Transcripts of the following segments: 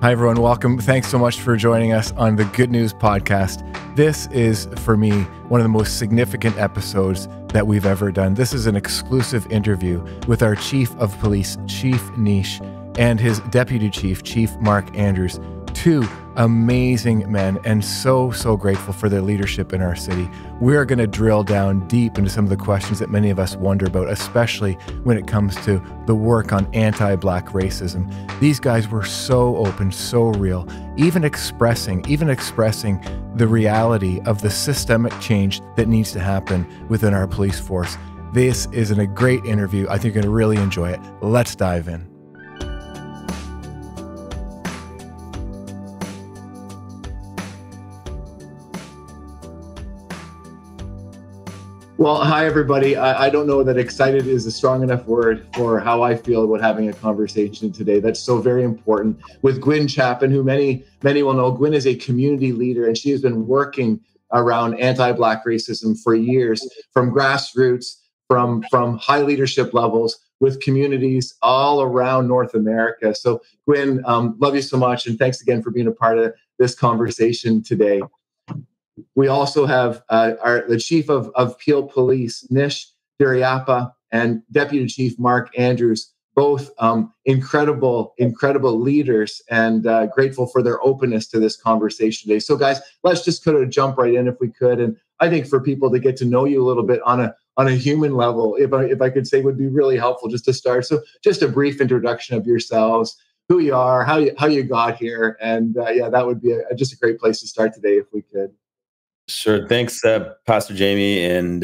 Hi, everyone. Welcome. Thanks so much for joining us on the Good News Podcast. This is, for me, one of the most significant episodes that we've ever done. This is an exclusive interview with our Chief of Police, Chief Nishaan, and his Deputy Chief, Chief Marc Andrews. Two amazing men, and so grateful for their leadership in our city. We are going to drill down deep into some of the questions that many of us wonder about, especially when it comes to the work on anti-Black racism. These guys were so open, so real, even expressing the reality of the systemic change that needs to happen within our police force. This is a great interview. I think you're going to really enjoy it. Let's dive in. Well, hi, everybody. I don't know that excited is a strong enough word for how I feel about having a conversation today. That's so very important with Gwyn Chapman, who many will know. Gwyn is a community leader, and she has been working around anti-Black racism for years, from grassroots, from high leadership levels, with communities all around North America. So, Gwyn, love you so much, and thanks again for being a part of this conversation today. We also have the Chief of Peel Police, Duraiappah, and Deputy Chief Marc Andrews, both incredible leaders, and grateful for their openness to this conversation today. So, guys, let's just kind of jump right in if we could. And I think for people to get to know you a little bit on a human level, if I could say, would be really helpful just to start. So, just a brief introduction of yourselves, who you are, how you got here, and that would be just a great place to start today if we could. Sure. Thanks, Pastor Jamie, and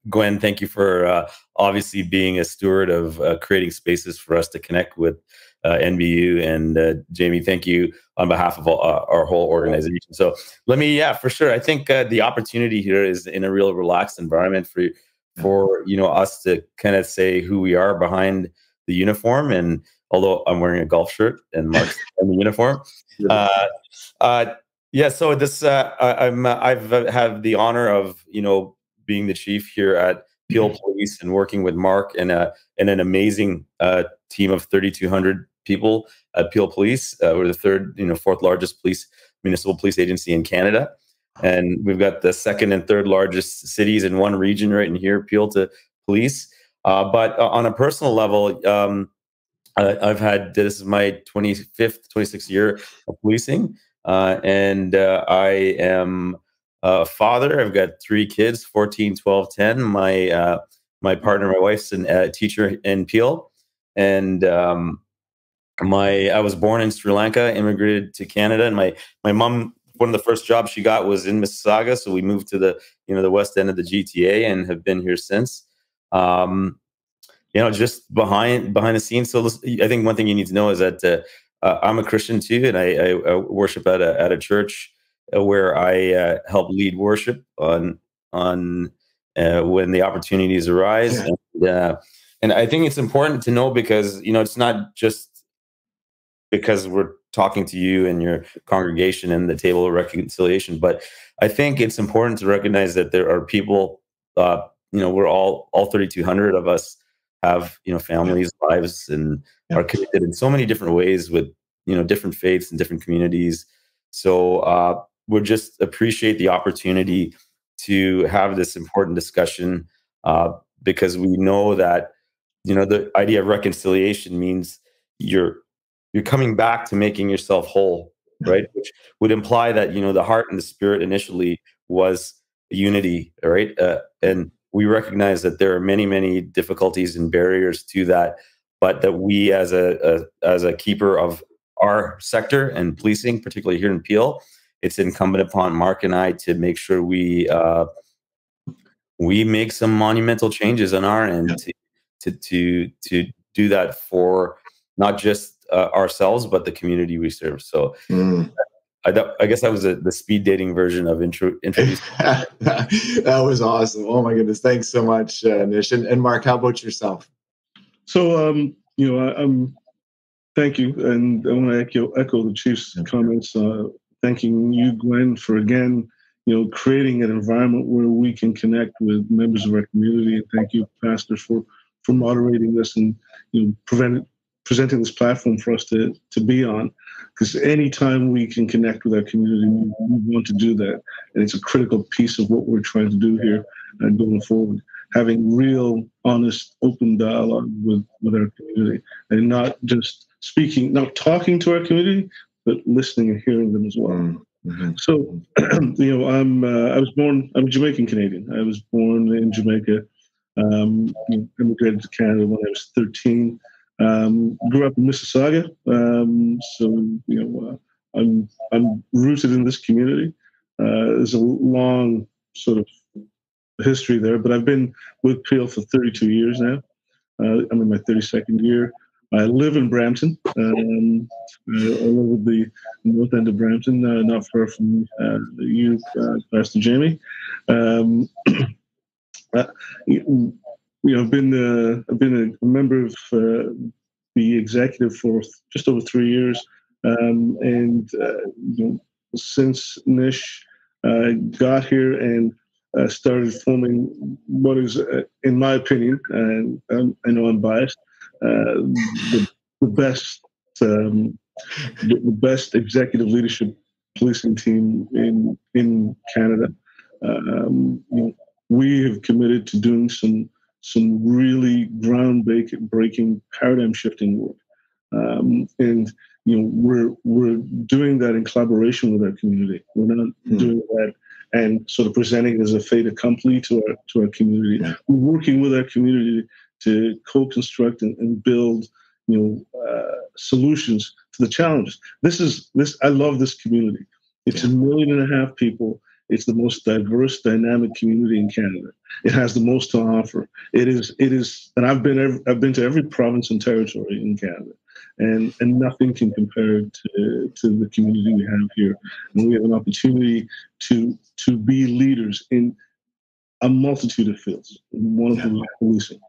Gwyn, thank you for obviously being a steward of creating spaces for us to connect with NBU. And Jamie, thank you on behalf of our whole organization. So let me, for sure. I think the opportunity here is in a real relaxed environment for us to kind of say who we are behind the uniform. And although I'm wearing a golf shirt and Marc's in the uniform, so this I've had the honor of being the chief here at Peel Police and working with Marc and an amazing team of 3,200 people at Peel Police. We're the fourth largest municipal police agency in Canada, and we've got the second and third largest cities in one region right in here, Peel to Police. But on a personal level, this is my 26th year of policing. And I am a father. I've got 3 kids, 14, 12, 10. My partner, my wife's a teacher in Peel. And I was born in Sri Lanka, immigrated to Canada. And my mom, one of the first jobs she got was in Mississauga. So we moved to the west end of the GTA and have been here since. Just behind the scenes. So I think one thing you need to know is that I'm a Christian too, and I worship at a church where I help lead worship on when the opportunities arise. Yeah. And I think it's important to know because it's not just because we're talking to you and your congregation and the table of reconciliation, but I think it's important to recognize that there are people. We're all 3,200 of us have families, lives, and are connected in so many different ways with different faiths and different communities. So we just appreciate the opportunity to have this important discussion because we know that the idea of reconciliation means you're coming back to making yourself whole, right? Which would imply that the heart and the spirit initially was unity, right? And we recognize that there are many difficulties and barriers to that, but that we as a keeper of our sector and policing, particularly here in Peel, it's incumbent upon Marc and I to make sure we make some monumental changes on our end to do that for not just ourselves but the community we serve. So. I guess that was the speed dating version of introducing. That was awesome. Oh my goodness. Thanks so much, Nishaan. And Marc, how about yourself? So, thank you. And I want to echo the Chief's comments, thanking you, Gwyn, for again, creating an environment where we can connect with members of our community. And thank you, Pastor, for moderating this and, presenting this platform for us to be on, because anytime we can connect with our community, we want to do that. And it's a critical piece of what we're trying to do here going forward, having real, honest, open dialogue with our community, and not just speaking, not talking to our community, but listening and hearing them as well. Mm-hmm. So, I'm a Jamaican Canadian. I was born in Jamaica. Immigrated to Canada when I was 13. Grew up in Mississauga, I'm rooted in this community. There's a long sort of history there, but I've been with Peel for 32 years now. I'm in my 32nd year. I live in Brampton. I live at the north end of Brampton, not far from you, Pastor Jamie. I've been a member of the executive for just over 3 years, and since Nish got here and started forming what is, in my opinion, and I know I'm biased, the best executive leadership policing team in Canada. We have committed to doing some really groundbreaking, paradigm shifting work, and we're doing that in collaboration with our community. We're not doing that and sort of presenting it as a fait accompli to our community. Yeah. We're working with our community to co-construct and build solutions to the challenges. I love this community. It's 1.5 million people. It's the most diverse, dynamic community in Canada. It has the most to offer. It is, and I've been to every province and territory in Canada, and nothing can compare to the community we have here. And we have an opportunity to be leaders in a multitude of fields. One of them is policing.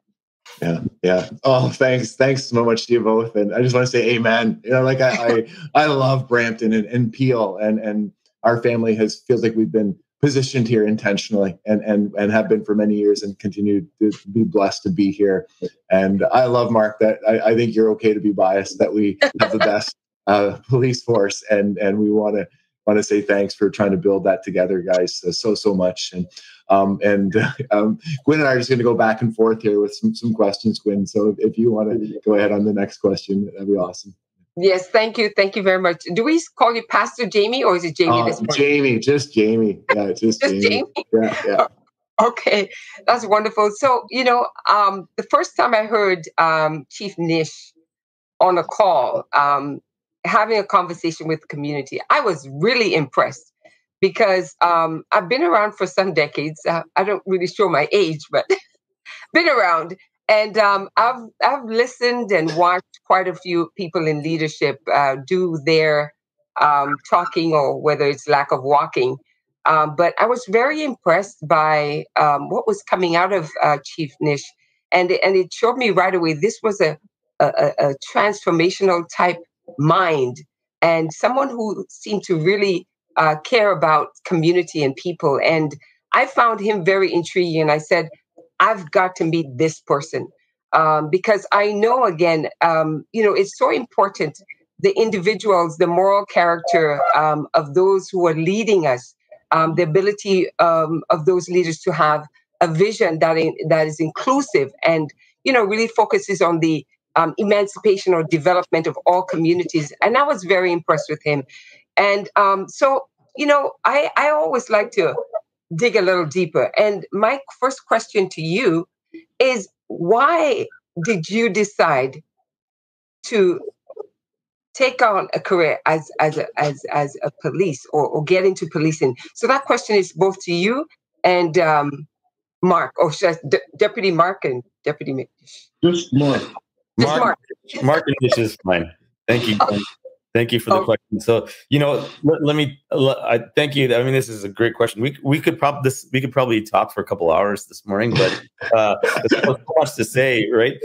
Yeah. Oh, thanks so much to you both. And I just want to say amen. I love Brampton and Peel, and our family feels like we've been positioned here intentionally and have been for many years and continue to be blessed to be here. And I love, Marc, that I think you're okay to be biased, that we have the best police force, and we want to say thanks for trying to build that together, guys, so much. And Gwyn and I are just going to go back and forth here with some questions, Gwyn. So if you want to go ahead on the next question, that'd be awesome. Yes, thank you. Thank you very much. Do we call you Pastor Jamie, or is it Jamie this morning? Jamie, just Jamie. Yeah, just Jamie. Yeah. Okay, that's wonderful. So, the first time I heard Chief Nish on a call, having a conversation with the community, I was really impressed, because I've been around for some decades. I don't really show my age, but been around. And I've listened and watched quite a few people in leadership do their talking, or whether it's lack of walking. But I was very impressed by what was coming out of Chief Nish, and it showed me right away this was a transformational type mind, and someone who seemed to really care about community and people. And I found him very intriguing, and I said, I've got to meet this person, because I know, again, it's so important, the individuals, the moral character of those who are leading us, the ability of those leaders to have a vision that is inclusive and, really focuses on the emancipation or development of all communities. And I was very impressed with him. And I always like to dig a little deeper. And my first question to you is, why did you decide to take on a career as a police, or get into policing? So that question is both to you and Marc, or should I, Deputy Marc and Deputy Nish? Just Marc. Marc and Nish is fine. Thank you. Thank you for the question. So, I thank you. I mean, this is a great question. We could probably talk for a couple hours this morning, but there's so much to say, right?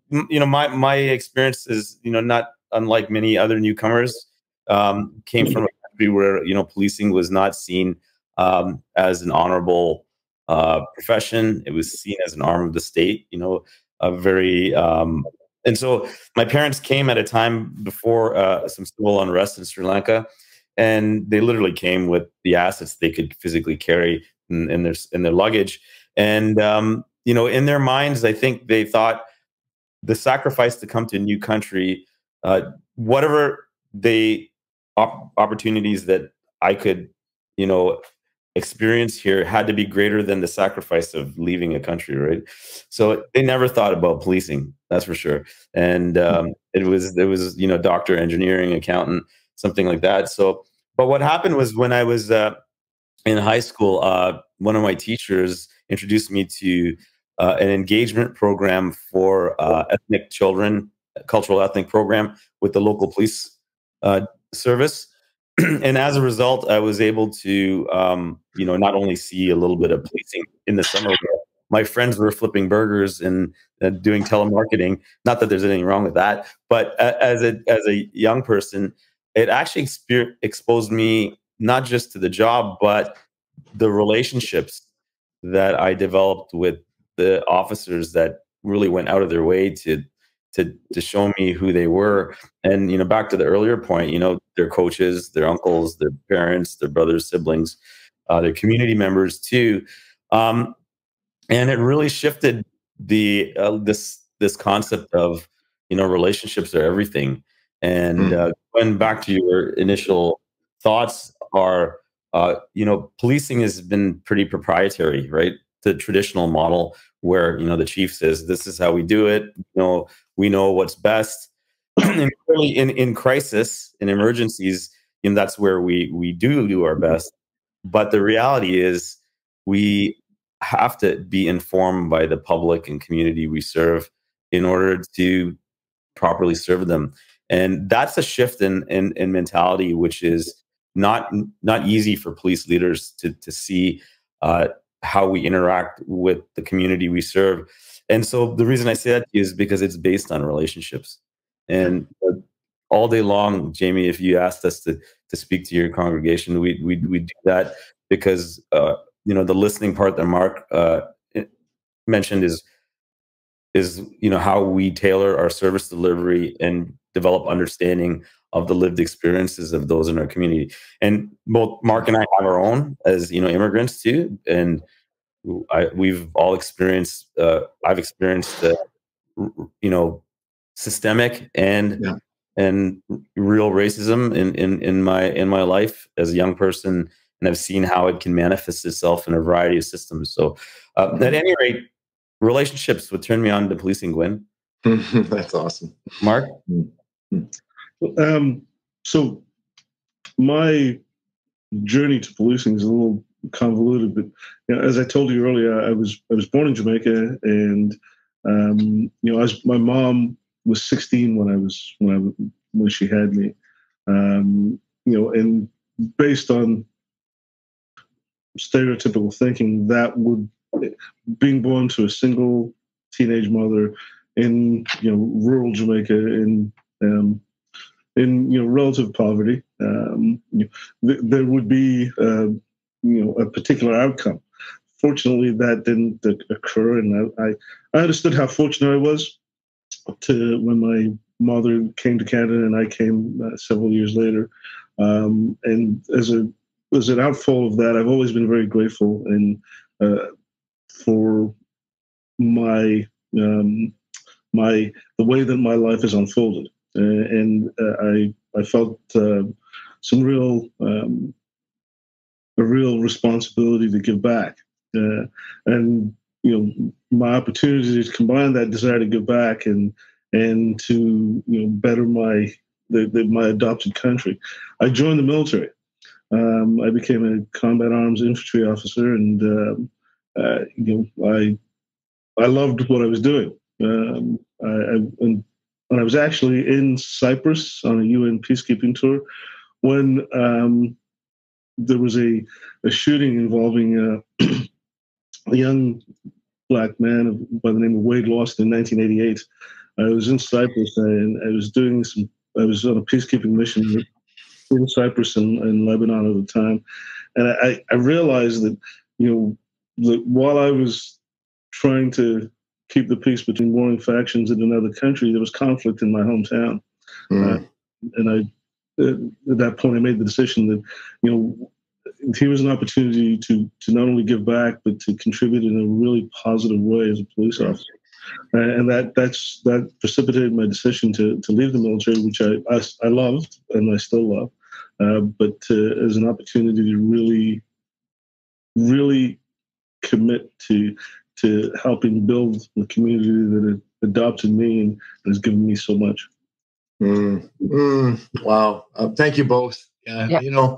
My experience is, not unlike many other newcomers. Came from a country where, policing was not seen as an honorable profession. It was seen as an arm of the state. A very And so my parents came at a time before some civil unrest in Sri Lanka, and they literally came with the assets they could physically carry in their luggage. And in their minds, I think they thought the sacrifice to come to a new country, whatever opportunities that I could, experience here had to be greater than the sacrifice of leaving a country, right? So they never thought about policing, that's for sure. And it was doctor, engineering, accountant, something like that. So, but what happened was when I was in high school, one of my teachers introduced me to an engagement program for ethnic children, cultural ethnic program with the local police service. And as a result, I was able to, not only see a little bit of policing in the summer. My friends were flipping burgers and doing telemarketing. Not that there's anything wrong with that, but as a young person, it actually exposed me not just to the job, but the relationships that I developed with the officers that really went out of their way to show me who they were. And, back to the earlier point, their coaches, their uncles, their parents, their brothers, siblings, their community members too. And it really shifted this concept of, relationships are everything. And going back to your initial thoughts are, policing has been pretty proprietary, right? The traditional model where, the chief says, this is how we do it. We know what's best. And really in crisis, in emergencies, that's where we do our best. But the reality is we have to be informed by the public and community we serve in order to properly serve them. And that's a shift in mentality, which is not easy for police leaders to see how we interact with the community we serve. And so the reason I say that is because it's based on relationships. And all day long, Jamie, if you asked us to speak to your congregation, we do that because the listening part that Marc mentioned is how we tailor our service delivery and develop understanding of the lived experiences of those in our community. And both Marc and I have our own as immigrants too, and we've all experienced. I've experienced systemic and real racism in my life as a young person, and I've seen how it can manifest itself in a variety of systems. So, at any rate, relationships would turn me on to policing, Gwyn. That's awesome, Marc. So my journey to policing is a little convoluted, but as I told you earlier, I was born in Jamaica, and my mom was 16 when she had me, and based on stereotypical thinking, being born to a single teenage mother in rural Jamaica in relative poverty, there would be a particular outcome. Fortunately, that didn't occur, and I understood how fortunate I was when my mother came to Canada and I came several years later. And as an outfall of that, I've always been very grateful for the way that my life has unfolded, and I felt a real responsibility to give back, and my opportunity to combine that desire to give back and to better my adopted country. I joined the military. I became a combat arms infantry officer, and I loved what I was doing. And I was actually in Cyprus on a UN peacekeeping tour when there was a shooting involving a young Black man by the name of Wade Lawson in 1988. I was in Cyprus, and I was on a peacekeeping mission in Cyprus and Lebanon at the time, and I realized that while I was trying to keep the peace between warring factions in another country, there was conflict in my hometown. And at that point, I made the decision that, here was an opportunity to not only give back, but to contribute in a really positive way as a police officer. And that precipitated my decision to leave the military, which I loved and I still love, but as an opportunity to really, really commit to helping build the community that adopted me and has given me so much. Wow. Thank you both. Yeah.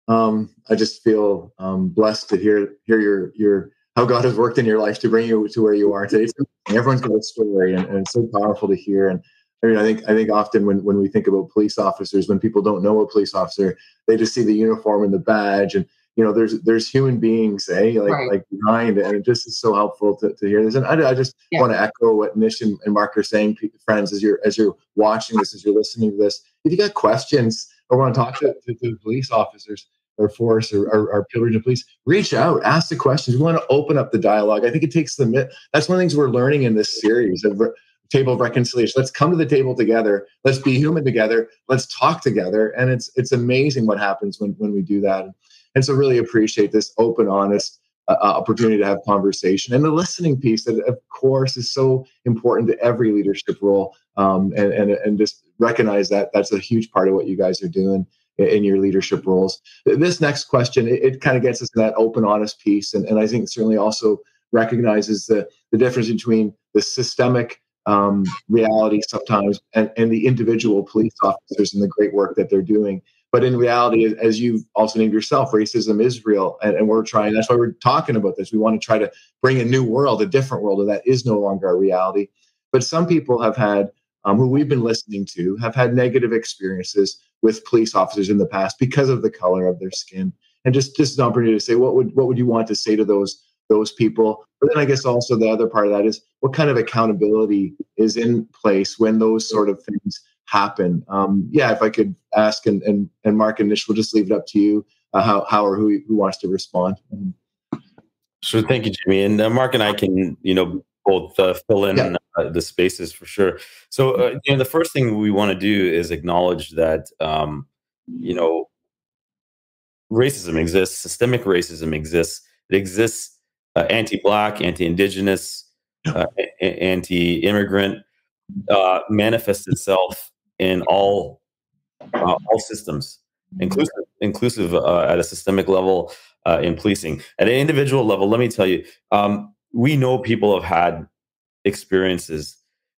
I just feel blessed to hear your how God has worked in your life to bring you to where you are today. Everyone's got a story, and it's so powerful to hear. And I mean, I think often when we think about police officers, when people don't know a police officer, they just see the uniform and the badge, and there's human beings, like behind it, and it just is so helpful to hear this. And I just want to echo what Nish and Marc are saying, friends, as you're watching this, as you're listening to this. If you got questions or want to talk to police officers or force or Peel Regional Police, reach out, ask the questions. We want to open up the dialogue. I think it takes that's one of the things we're learning in this series of Table of Reconciliation. Let's come to the table together. Let's be human together. Let's talk together. And it's amazing what happens when we do that. And so really appreciate this open, honest opportunity to have conversation. And the listening piece that, of course, is so important to every leadership role. And just recognize that that's a huge part of what you guys are doing in your leadership roles. This next question, it kind of gets us to that open, honest piece. And I think certainly also recognizes the difference between the systemic reality sometimes and the individual police officers and the great work that they're doing. But in reality, as you also named yourself, racism is real. And we're trying, that's why we're talking about this. We want to try to bring a new world, a different world, and that is no longer a reality. But some people have had, who we've been listening to, have had negative experiences with police officers in the past because of the color of their skin. And just an opportunity to say, what would you want to say to those people? But then I guess also the other part of that is what kind of accountability is in place when those sort of things happen. If I could ask, and Marc and Nish, we'll just leave it up to you, how or who wants to respond. Sure, thank you, Jimmy. And Marc and I can, both fill in the spaces for sure. So, the first thing we want to do is acknowledge that, racism exists, systemic racism exists. It exists anti-Black, anti-Indigenous, anti-immigrant, manifests itself in all systems, inclusive at a systemic level in policing. At an individual level, let me tell you, we know people have had experiences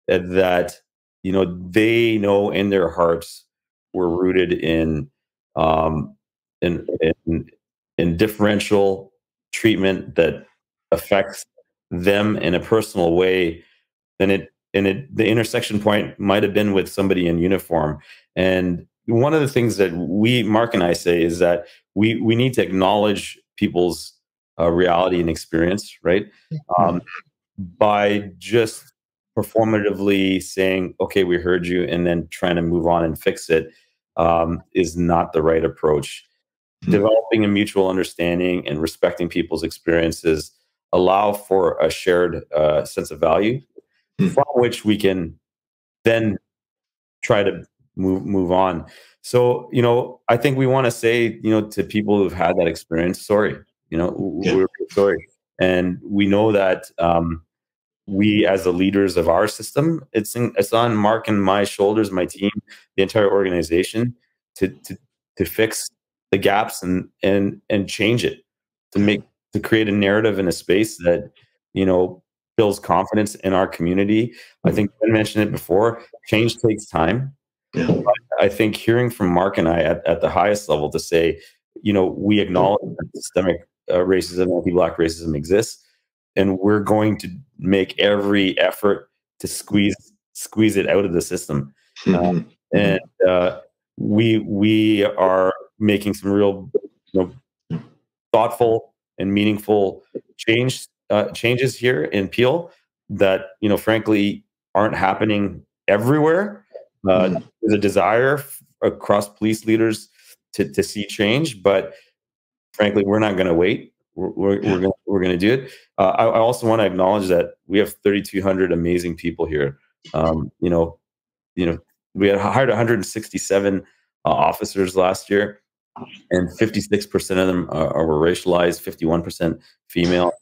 that they know in their hearts were rooted in differential treatment that affects them in a personal way. And the intersection point might have been with somebody in uniform. And one of the things that Marc and I say is that we need to acknowledge people's reality and experience, right? By just performatively saying, okay, we heard you, and then trying to move on and fix it is not the right approach. Developing a mutual understanding and respecting people's experiences allow for a shared sense of value from which we can then try to move on. So, I think we want to say, to people who've had that experience, sorry, we're sorry. And we know that we, as the leaders of our system, it's on Marc and my shoulders, my team, the entire organization, to fix the gaps and change it, to create a narrative in a space that builds confidence in our community. I think I mentioned it before. Change takes time. But I think hearing from Marc and I at the highest level to say, we acknowledge that systemic racism, anti-Black racism exists, and we're going to make every effort to squeeze it out of the system. And we are making some real, thoughtful and meaningful changes here in Peel that, frankly, aren't happening everywhere. There's a desire across police leaders to see change, but frankly, we're not going to wait. we're gonna do it. I also want to acknowledge that we have 3,200 amazing people here. You know, we had hired 167 officers last year, and 56% of them were racialized, 51% female.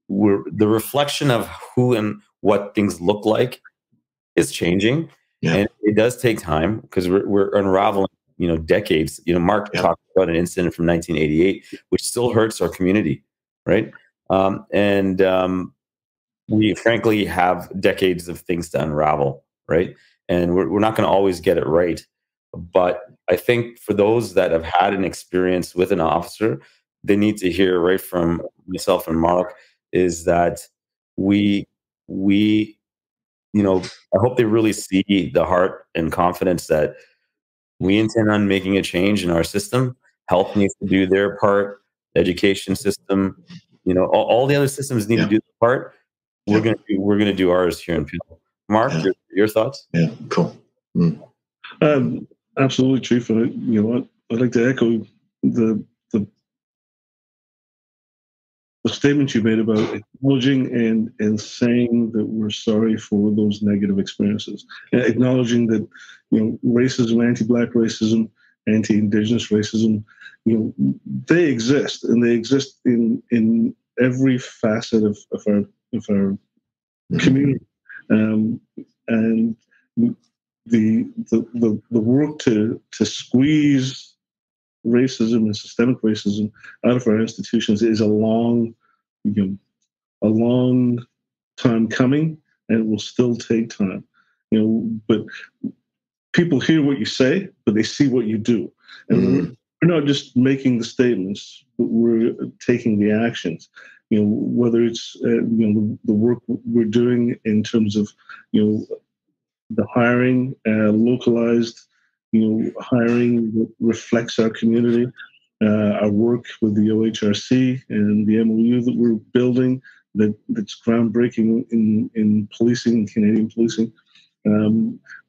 The reflection of who and what things look like is changing, and it does take time because we're unraveling, decades. Marc talked about an incident from 1988, which still hurts our community, right? We frankly have decades of things to unravel, right? And we're not going to always get it right. But I think for those that have had an experience with an officer, they need to hear right from myself and Marc is that I hope they really see the heart and confidence that we intend on making a change in our system. Health needs to do their part, education system, all the other systems need to do their part. We're gonna do ours here in Peel. Marc, your thoughts? Yeah, cool. Absolutely, Chief. And you know what? I'd like to echo the statement you made about acknowledging and saying that we're sorry for those negative experiences, and acknowledging that racism, anti-Black racism, anti-Indigenous racism, they exist, and they exist in every facet of our community, and the work to squeeze racism and systemic racism out of our institutions is a long time coming, and it will still take time. But people hear what you say, but they see what you do, and we're not just making the statements, but we're taking the actions. Whether it's the work we're doing in terms of the hiring, localized hiring that reflects our community, our work with the OHRC and the MOU that we're building that's groundbreaking in policing, Canadian policing.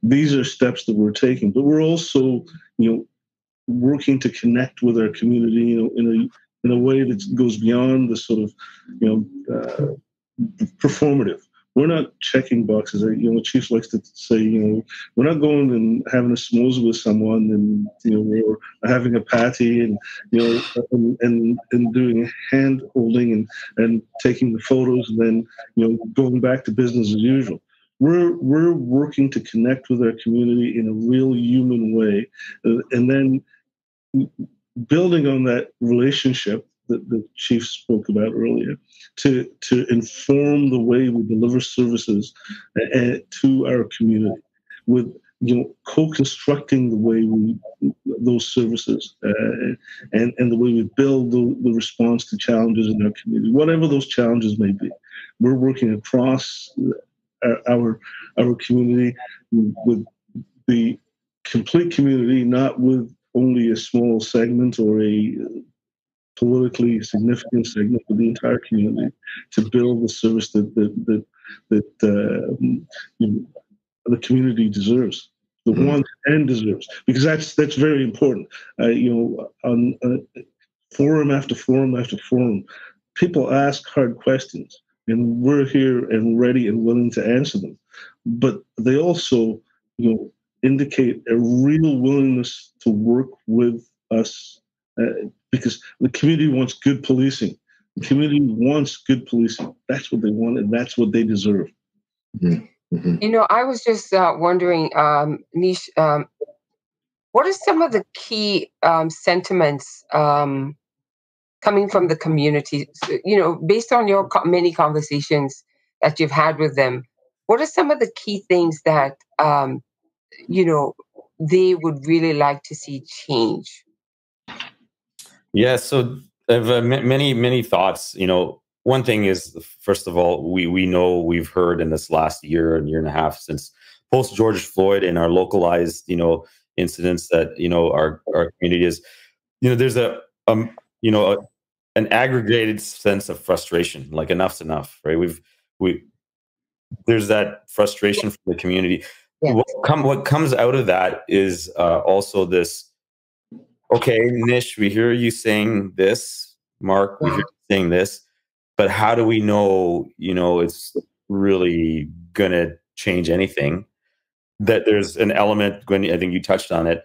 These are steps that we're taking, but we're also working to connect with our community in a way that goes beyond the sort of performative. We're not checking boxes. The chief likes to say, we're not going and having a schmooze with someone and we're having a patty and and doing hand holding and taking the photos and then going back to business as usual. We're working to connect with our community in a real human way, and then building on that relationship that the chief spoke about earlier, to inform the way we deliver services to our community, with co-constructing the way those services and the way we build the response to challenges in our community, whatever those challenges may be. We're working across our community with the complete community, not with only a small segment or a politically significant segment of the entire community, to build the service that the community deserves, the wants and deserves, because that's very important. On forum after forum after forum, people ask hard questions, and we're here and ready and willing to answer them. But they also, indicate a real willingness to work with us. Because the community wants good policing. The community wants good policing. That's what they want, and that's what they deserve. I was just wondering, Nish, what are some of the key sentiments coming from the community? Based on your many conversations that you've had with them, what are some of the key things that they would really like to see change? Yeah, so I have many thoughts. One thing is, first of all, we know we've heard in this last year and a half since post George Floyd and our localized incidents that our community is, there's an aggregated sense of frustration, like enough's enough, right? There's that frustration from the community. Yeah. What comes out of that is also this. Okay, Nish, we hear you saying this. Marc, we hear you saying this, but how do we know, it's really going to change anything? That there's an element, Gwyn, I think you touched on it,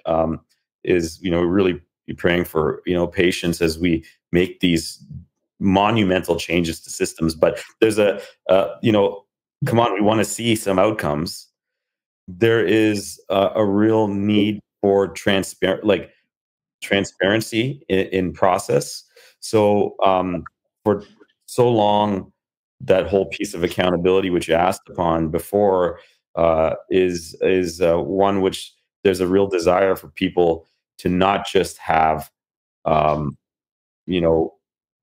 is, really be praying for, patience as we make these monumental changes to systems. But there's come on, we want to see some outcomes. There is a real need for transparency in process. So for so long, that whole piece of accountability, which you asked upon before, is one which there's a real desire for people to not just have,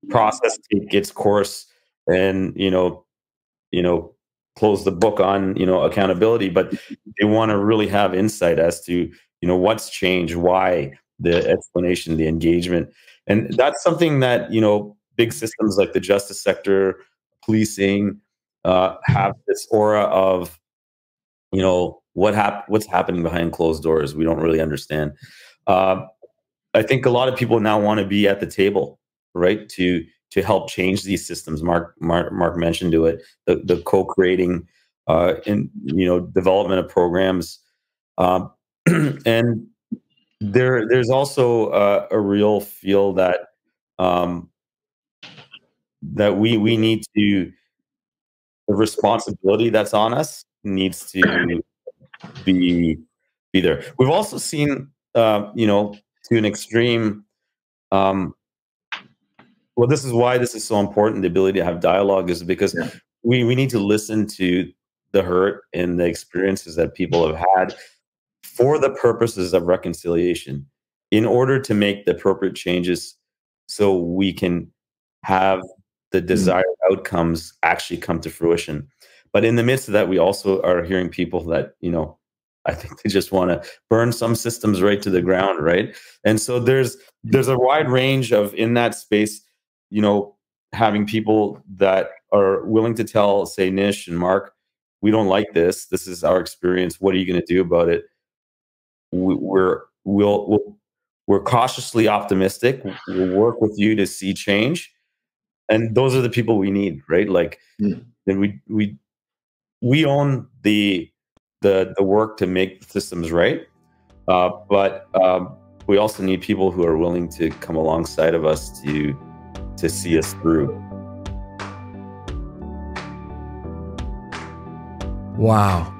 process take its course and close the book on accountability, but they want to really have insight as to what's changed, why, the explanation, the engagement. And that's something that big systems like the justice sector, policing, have this aura of what's happening behind closed doors. We don't really understand. I think a lot of people now want to be at the table, right, to help change these systems. Marc mentioned to it, the co-creating in development of programs, and there's also a real feel that that we need to, the responsibility that's on us needs to be there. We've also seen to an extreme. Well, this is why this is so important. The ability to have dialogue is because we need to listen to the hurt and the experiences that people have had for the purposes of reconciliation, in order to make the appropriate changes so we can have the desired outcomes actually come to fruition. But in the midst of that, we also are hearing people that, I think they just want to burn some systems right to the ground, right? And so there's a wide range of, in that space, having people that are willing to tell, say, Nish and Marc, we don't like this. This is our experience. What are you going to do about it? We're cautiously optimistic. We'll work with you to see change. And those are the people we need, right? Like, we own the work to make the systems right, but we also need people who are willing to come alongside of us to see us through. Wow.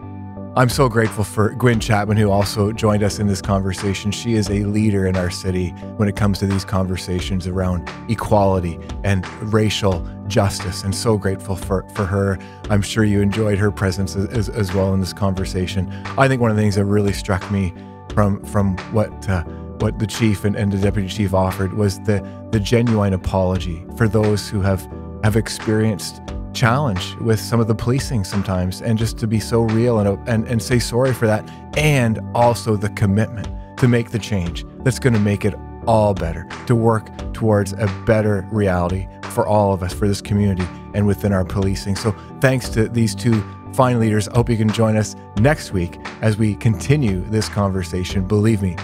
I'm so grateful for Gwyn Chapman, who also joined us in this conversation. She is a leader in our city when it comes to these conversations around equality and racial justice, and so grateful for her. I'm sure you enjoyed her presence as well in this conversation. I think one of the things that really struck me from what the chief and the deputy chief offered was the genuine apology for those who have experienced challenge with some of the policing sometimes, and just to be so real and say sorry for that, and also the commitment to make the change that's going to make it all better, to work towards a better reality for all of us, for this community and within our policing. So thanks to these two fine leaders. I hope you can join us next week as we continue this conversation. Believe me,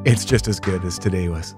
it's just as good as today was.